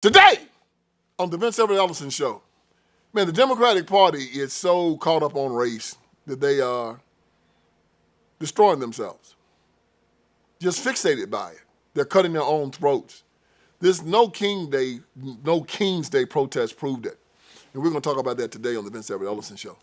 Today, on the Everett Ellison show, man, the Democratic Party is so caught up on race that they are destroying themselves. Just fixated by it. They're cutting their own throats. This No King's Day protest proved it. And we're going to talk about that today on the Everett Ellison show.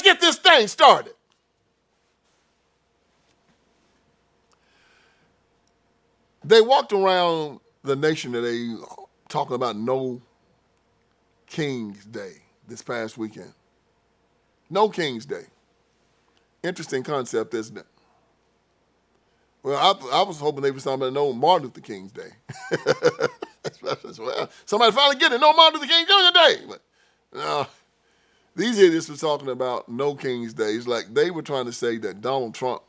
Get this thing started. They walked around the nation today talking about No King's Day this past weekend. No King's Day. Interesting concept, isn't it? Well, I was hoping they were talking about No Martin Luther King's Day. Well, somebody finally get it. No Martin Luther King Jr. Day. But no. These idiots were talking about No King's Day. It's like they were trying to say that Donald Trump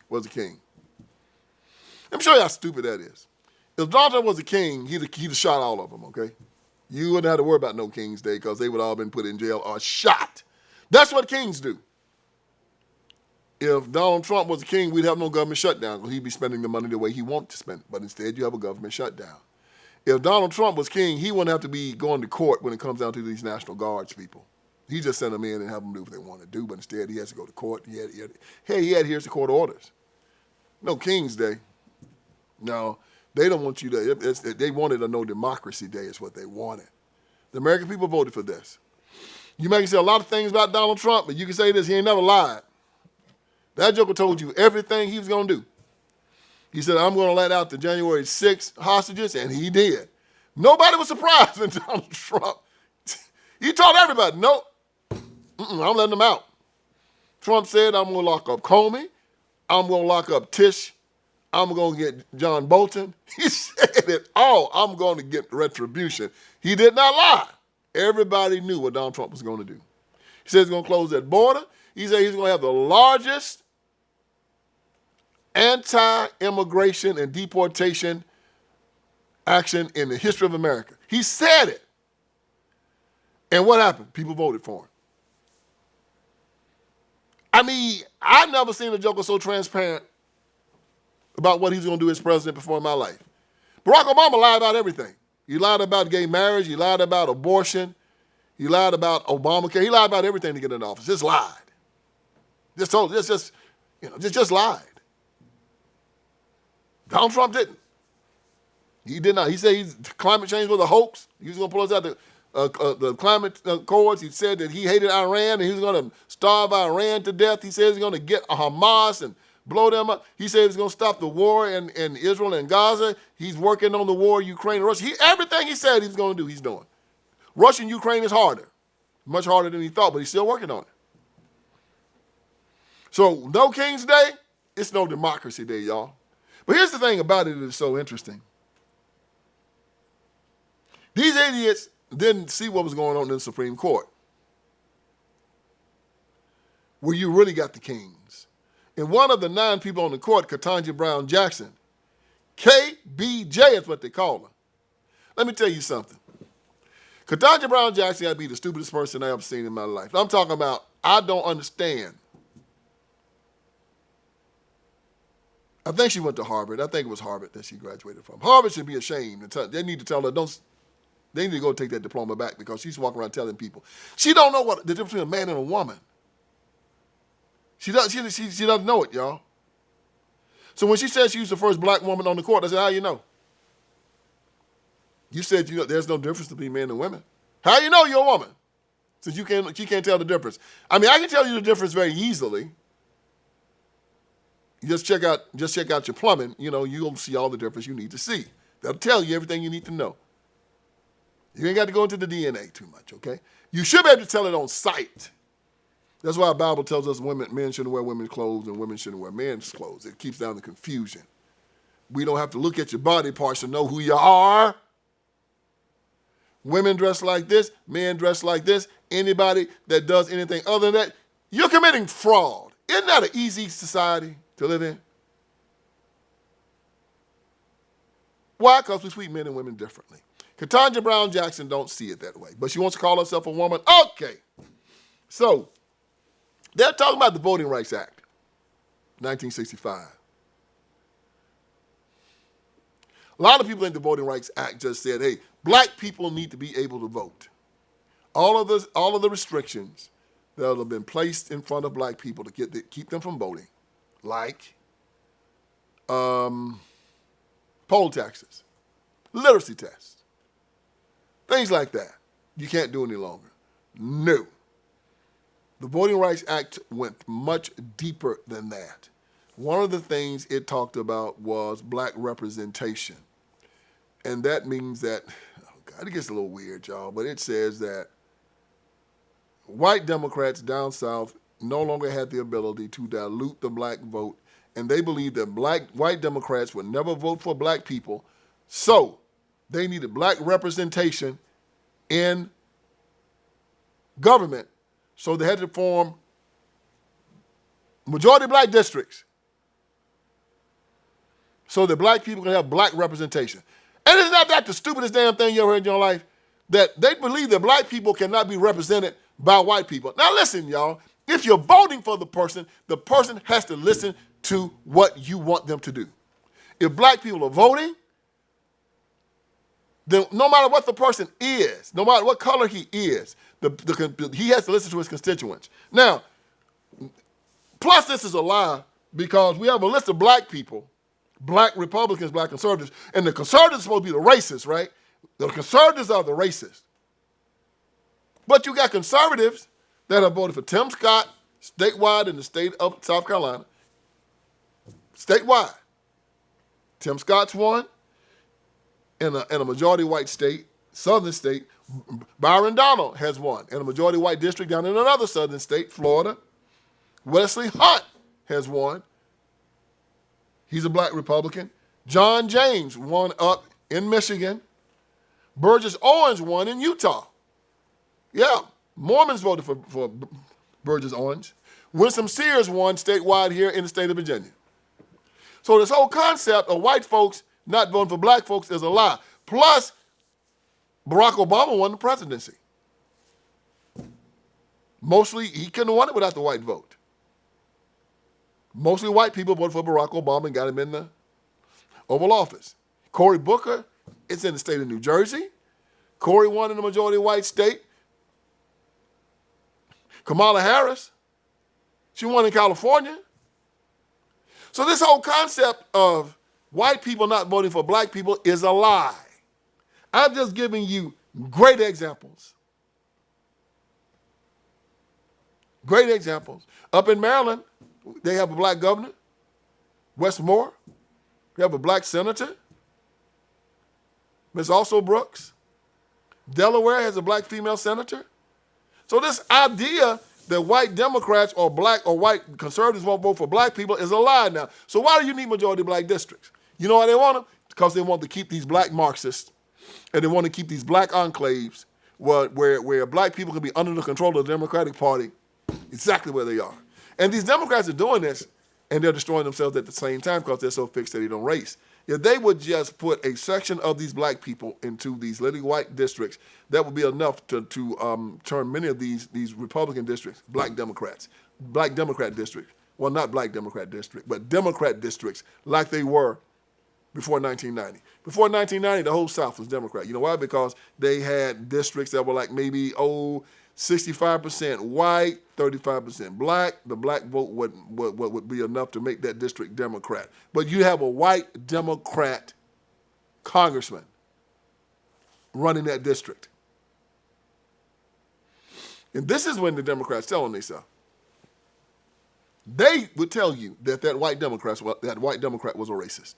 was a king. Let me show you how stupid that is. If Donald Trump was a king, he'd have shot all of them, okay? You wouldn't have to worry about No King's Day because they would all been put in jail or shot. That's what kings do. If Donald Trump was a king, we'd have no government shutdown because he'd be spending the money the way he wanted to spend it. But instead, you have a government shutdown. If Donald Trump was king, he wouldn't have to be going to court when it comes down to these National Guards people. He just sent them in and have them do what they want to do, but instead he has to go to court. He adheres to court orders. No King's Day. No, they don't want you to. They wanted a No Democracy Day is what they wanted. The American people voted for this. You may say a lot of things about Donald Trump, but you can say this, he ain't never lied. That joker told you everything he was going to do. He said, I'm going to let out the January 6th hostages, and he did. Nobody was surprised when Donald Trump, he told everybody, nope, I'm letting them out. Trump said, I'm going to lock up Comey. I'm going to lock up Tish. I'm going to get John Bolton. He said it all. I'm going to get retribution. He did not lie. Everybody knew what Donald Trump was going to do. He said he's going to close that border. He said he's going to have the largest anti-immigration and deportation action in the history of America. He said it. And what happened? People voted for him. I mean, I've never seen a joker so transparent about what he's going to do as president before in my life. Barack Obama lied about everything. He lied about gay marriage. He lied about abortion. He lied about Obamacare. He lied about everything to get in office. Just lied. Just lied. Donald Trump didn't. He did not. He said climate change was a hoax. He was going to pull us out the climate accords. He said that he hated Iran and he was going to starve Iran to death. He said he's going to get Hamas and blow them up. He said he's going to stop the war in Israel and Gaza. He's working on the war in Ukraine and Russia. Everything he said he's going to do, he's doing. Russia and Ukraine is harder. Much harder than he thought, but he's still working on it. So, No King's Day, it's No Democracy Day, y'all. But here's the thing about it that is so interesting. These idiots didn't see what was going on in the Supreme Court, where you really got the kings. And one of the 9 people on the court, Ketanji Brown Jackson, KBJ is what they call her. Let me tell you something. Ketanji Brown Jackson got to be the stupidest person I've ever seen in my life. I'm talking about, I don't understand. I think she went to Harvard. I think it was Harvard that she graduated from. Harvard should be ashamed. They need to tell her, they need to go take that diploma back because she's walking around telling people. She don't know what the difference between a man and a woman. She doesn't know it, y'all. So when she said she was the first black woman on the court, I said, how you know? You said there's no difference between men and women. How you know you're a woman? Since you can't tell the difference. I mean, I can tell you the difference very easily. You just check out your plumbing, you'll see all the difference you need to see. That'll tell you everything you need to know. You ain't got to go into the DNA too much, okay? You should be able to tell it on sight. That's why the Bible tells us men shouldn't wear women's clothes and women shouldn't wear men's clothes. It keeps down the confusion. We don't have to look at your body parts to know who you are. Women dress like this, men dress like this. Anybody that does anything other than that, you're committing fraud. Isn't that an easy society to live in? Why? Because we treat men and women differently. Ketanji Brown Jackson don't see it that way, but she wants to call herself a woman. Okay. So, they're talking about the Voting Rights Act, 1965. A lot of people think the Voting Rights Act just said, hey, black people need to be able to vote. All of the restrictions that have been placed in front of black people to keep them from voting, like poll taxes, literacy tests, things like that, you can't do any longer. No. The Voting Rights Act went much deeper than that. One of the things it talked about was black representation. And that means that, oh God, it gets a little weird, y'all, but it says that white Democrats down south no longer had the ability to dilute the black vote, and they believed that white Democrats would never vote for black people, so they needed black representation in government, so they had to form majority black districts so that black people can have black representation. And isn't that the stupidest damn thing you ever heard in your life? That they believe that black people cannot be represented by white people. Now listen, y'all, if you're voting for the person has to listen to what you want them to do. If black people are voting, then no matter what the person is, no matter what color he is, he has to listen to his constituents. Now, plus this is a lie because we have a list of black people, black Republicans, black conservatives, and the conservatives are supposed to be the racists, right? The conservatives are the racists. But you got conservatives that have voted for Tim Scott statewide in the state of South Carolina. Statewide. Tim Scott's won in a majority white state, southern state. Byron Donald has won in a majority white district down in another southern state, Florida. Wesley Hunt has won. He's a black Republican. John James won up in Michigan. Burgess Owens won in Utah. Yeah, Mormons voted for Burgess Owens. Winsome Sears won statewide here in the state of Virginia. So this whole concept of white folks not voting for black folks is a lie. Plus, Barack Obama won the presidency. Mostly, he couldn't have won it without the white vote. Mostly white people voted for Barack Obama and got him in the Oval Office. Cory Booker, it's in the state of New Jersey. Cory won in a majority white state. Kamala Harris, she won in California. So this whole concept of white people not voting for black people is a lie. I'm just giving you great examples. Great examples. Up in Maryland, they have a black governor, Westmore. They have a black senator, Ms. Also Brooks. Delaware has a black female senator. So this idea that white Democrats or black or white conservatives won't vote for black people is a lie now. So why do you need majority black districts? You know why they want them? Because they want to keep these black Marxists and they want to keep these black enclaves where black people can be under the control of the Democratic Party exactly where they are. And these Democrats are doing this and they're destroying themselves at the same time because they're so fixated on race. If they would just put a section of these black people into these little white districts, that would be enough to turn many of these Republican districts, black Democrat districts. Well, not black Democrat district, but Democrat districts like they were before 1990. Before 1990, the whole South was Democrat. You know why? Because they had districts that were like maybe, 65% white, 35% black. The black vote would be enough to make that district Democrat. But you have a white Democrat congressman running that district. And this is when the Democrats tell on themselves. They would tell you that white Democrat was a racist.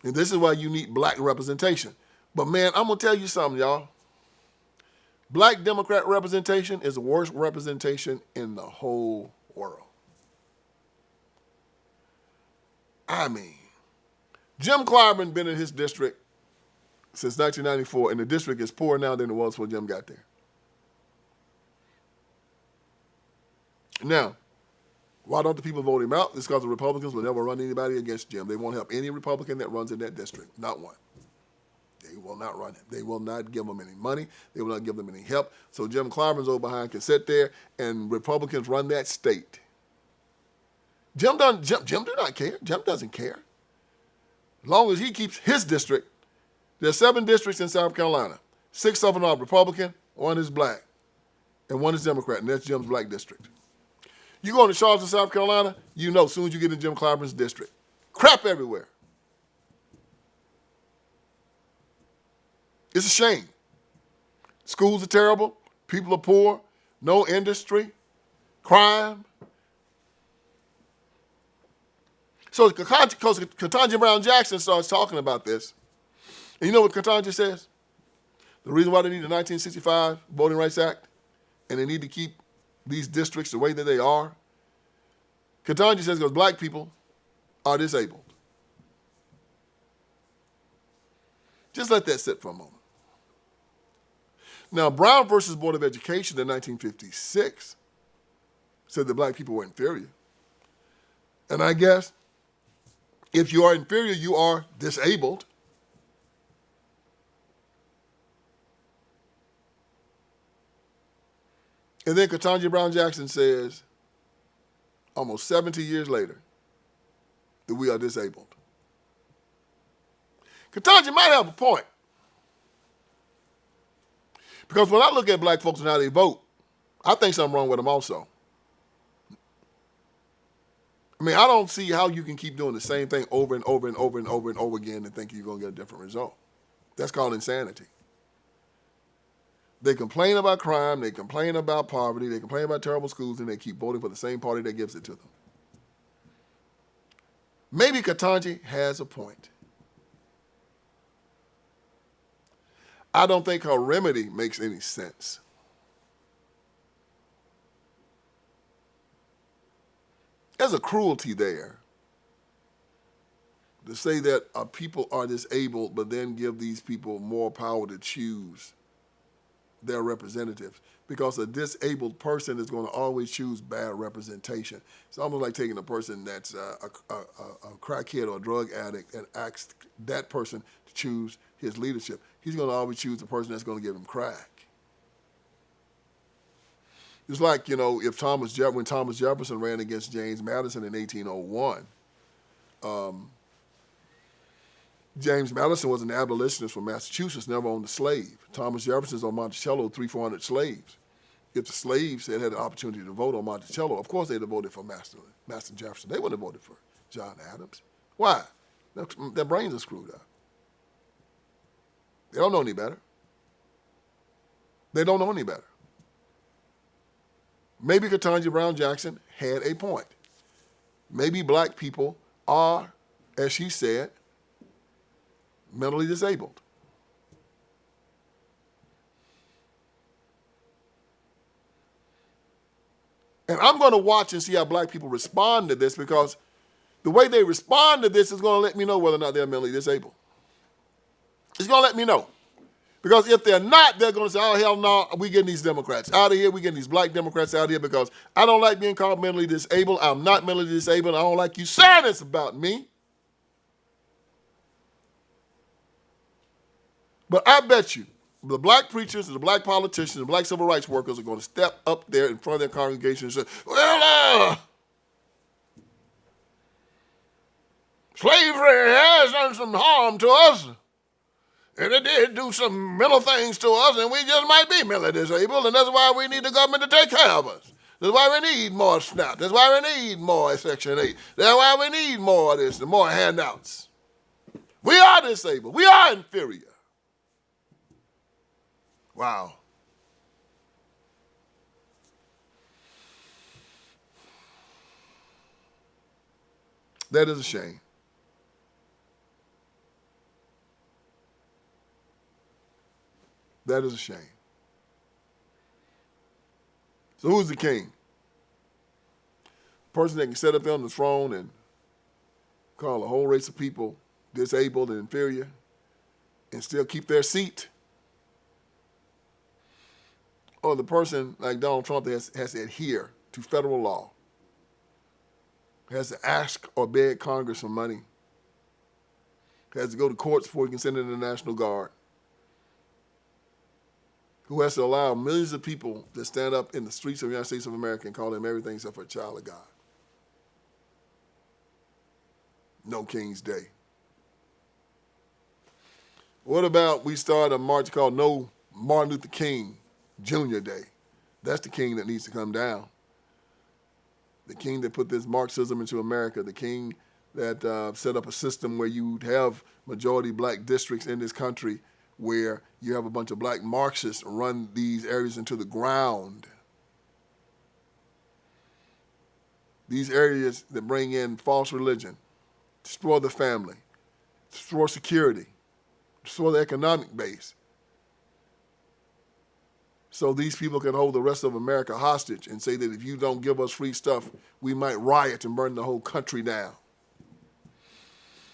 And this is why you need black representation. But man, I'm going to tell you something, y'all. Black Democrat representation is the worst representation in the whole world. I mean, Jim Clyburn been in his district since 1994, and the district is poorer now than it was when Jim got there. Now, Why don't the people vote him out? It's because the Republicans will never run anybody against Jim. They won't help any Republican that runs in that district. Not one. They will not run him. They will not give them any money. They will not give them any help. So Jim Clyburn's over behind can sit there and Republicans run that state. Jim do not care. Jim doesn't care. As long as he keeps his district. There's 7 districts in South Carolina. 6 of them are Republican, 1 is black, and 1 is Democrat, and that's Jim's black district. You go to Charleston, South Carolina, you know as soon as you get in Jim Clyburn's district. Crap everywhere. It's a shame. Schools are terrible. People are poor. No industry. Crime. So Ketanji Brown Jackson starts talking about this. And you know what Ketanji says? The reason why they need the 1965 Voting Rights Act and they need to keep these districts the way that they are, Ketanji says because black people are disabled. Just let that sit for a moment. Now, Brown versus Board of Education in 1956 said that black people were inferior. And I guess if you are inferior, you are disabled. And then Ketanji Brown Jackson says, almost 70 years later, that we are disabled. Ketanji might have a point. Because when I look at black folks and how they vote, I think something wrong with them also. I mean, I don't see how you can keep doing the same thing over and over and over and over and over again and think you're going to get a different result. That's called insanity. They complain about crime, they complain about poverty, they complain about terrible schools, and they keep voting for the same party that gives it to them. Maybe Ketanji has a point. I don't think her remedy makes any sense. There's a cruelty there to say that people are disabled, but then give these people more power to choose their representatives, because a disabled person is going to always choose bad representation. It's almost like taking a person that's a crackhead or a drug addict and ask that person to choose his leadership. He's going to always choose the person that's going to give him crack. It's like, you know, if when Thomas Jefferson ran against James Madison in 1801, James Madison was an abolitionist from Massachusetts, never owned a slave. Thomas Jefferson's on Monticello, 300-400 slaves. If the slaves had the opportunity to vote on Monticello, of course they'd have voted for Master Jefferson. They wouldn't have voted for John Adams. Why? Their brains are screwed up. They don't know any better. They don't know any better. Maybe Ketanji Brown Jackson had a point. Maybe black people are, as she said, mentally disabled. And I'm going to watch and see how black people respond to this, because the way they respond to this is going to let me know whether or not they're mentally disabled. It's going to let me know. Because if they're not, they're going to say, oh, hell no, we getting these Democrats out of here. We getting these black Democrats out of here because I don't like being called mentally disabled. I'm not mentally disabled. I don't like you saying this about me. But I bet you the black preachers, the black politicians, the black civil rights workers are going to step up there in front of their congregation and say, well, slavery has done some harm to us. And it did do some mental things to us, and we just might be mentally disabled, and that's why we need the government to take care of us. That's why we need more SNAP. That's why we need more Section 8. That's why we need more of this and more handouts. We are disabled. We are inferior. Wow. That is a shame. That is a shame. So who's the king? The person that can sit up there on the throne and call a whole race of people disabled and inferior and still keep their seat? Or the person like Donald Trump that has to adhere to federal law has to ask or beg Congress for money, has to go to courts before he can send in the National Guard, who has to allow millions of people to stand up in the streets of the United States of America and call him everything except for a child of God. No King's Day. What about we start a march called No Martin Luther King Jr. Day? That's the king that needs to come down. The king that put this Marxism into America, the king that set up a system where you'd have majority black districts in this country where you have a bunch of Black Marxists run these areas into the ground. These areas that bring in false religion, destroy the family, destroy security, destroy the economic base. So these people can hold the rest of America hostage and say that if you don't give us free stuff, we might riot and burn the whole country down.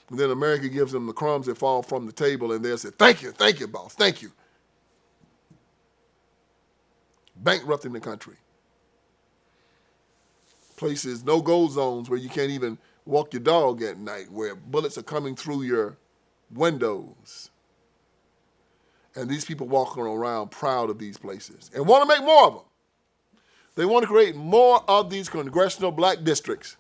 And then America gives them the crumbs that fall from the table and they'll say, thank you, boss, thank you. Bankrupting the country. Places, no-go zones where you can't even walk your dog at night, where bullets are coming through your windows. And these people walking around proud of these places and want to make more of them. They want to create more of these congressional black districts.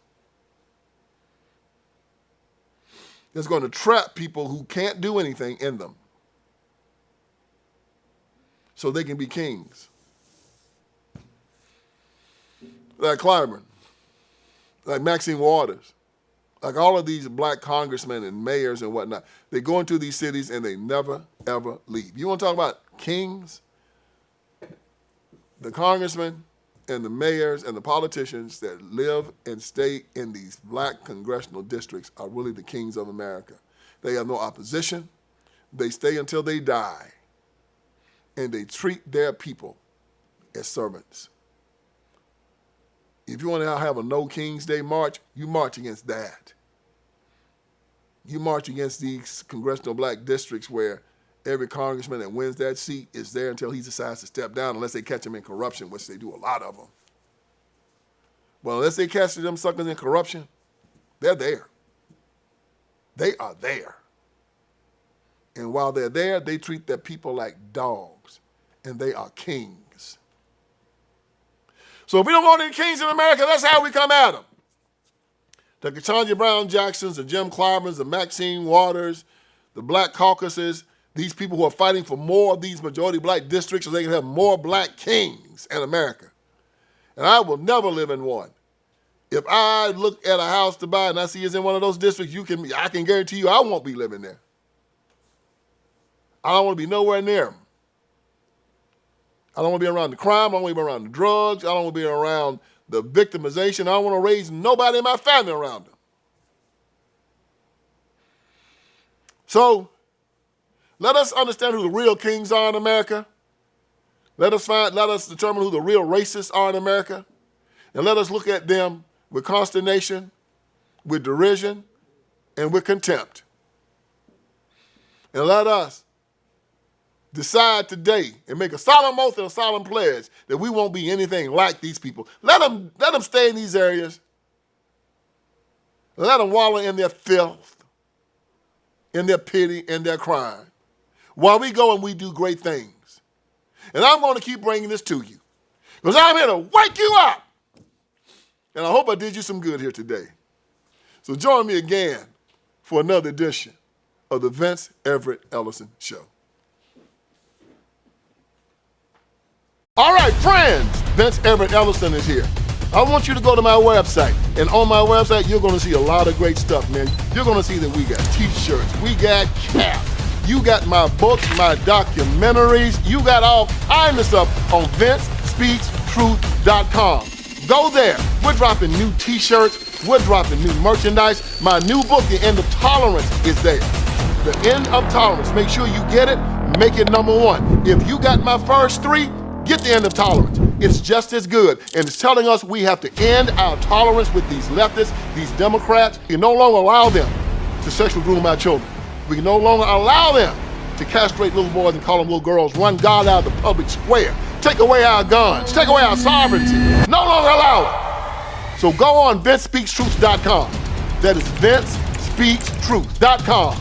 That's going to trap people who can't do anything in them so they can be kings. Like Clyburn, like Maxine Waters, like all of these black congressmen and mayors and whatnot. They go into these cities and they never, ever leave. You want to talk about kings? The congressmen and the mayors and the politicians that live and stay in these black congressional districts are really the kings of America. They have no opposition. They stay until they die. And they treat their people as servants. If you want to have a No King's Day march, you march against that. You march against these congressional black districts where every congressman that wins that seat is there until he decides to step down, unless they catch him in corruption, which they do a lot of them. Well, unless they catch them suckers in corruption, they're there. They are there. And while they're there, they treat their people like dogs, and they are kings. So if we don't want any kings in America, that's how we come at them. The Ketanji Brown Jacksons, the Jim Clyburns, the Maxine Waters, the Black Caucuses, these people who are fighting for more of these majority black districts so they can have more black kings in America. And I will never live in one. If I look at a house to buy and I see it's in one of those districts, I can guarantee you I won't be living there. I don't want to be nowhere near them. I don't want to be around the crime. I don't want to be around the drugs. I don't want to be around the victimization. I don't want to raise nobody in my family around them. So let us understand who the real kings are in America. Let us determine who the real racists are in America. And let us look at them with consternation, with derision, and with contempt. And let us decide today and make a solemn oath and a solemn pledge that we won't be anything like these people. Let them stay in these areas. Let them wallow in their filth, in their pity, in their crime, while we go and we do great things. And I'm going to keep bringing this to you because I'm here to wake you up. And I hope I did you some good here today. So join me again for another edition of the Vince Everett Ellison Show. All right, friends, Vince Everett Ellison is here. I want you to go to my website. And on my website, you're going to see a lot of great stuff, man. You're going to see that we got T-shirts, we got caps. You got my books, my documentaries. You got all kinds of stuff on VinceSpeaksTruth.com. Go there. We're dropping new T-shirts. We're dropping new merchandise. My new book, The End of Tolerance, is there. The End of Tolerance. Make sure you get it. Make it #1. If you got my first 3, get The End of Tolerance. It's just as good. And it's telling us we have to end our tolerance with these leftists, these Democrats. We can no longer allow them to sexually groom our children. We can no longer allow them to castrate little boys and call them little girls, run God out of the public square, take away our guns, take away our sovereignty. No longer allow it. So go on VinceSpeaksTruth.com. That is VinceSpeaksTruth.com.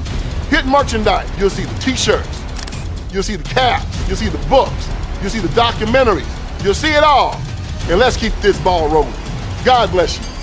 Hit merchandise. You'll see the t-shirts. You'll see the caps. You'll see the books. You'll see the documentaries. You'll see it all. And let's keep this ball rolling. God bless you.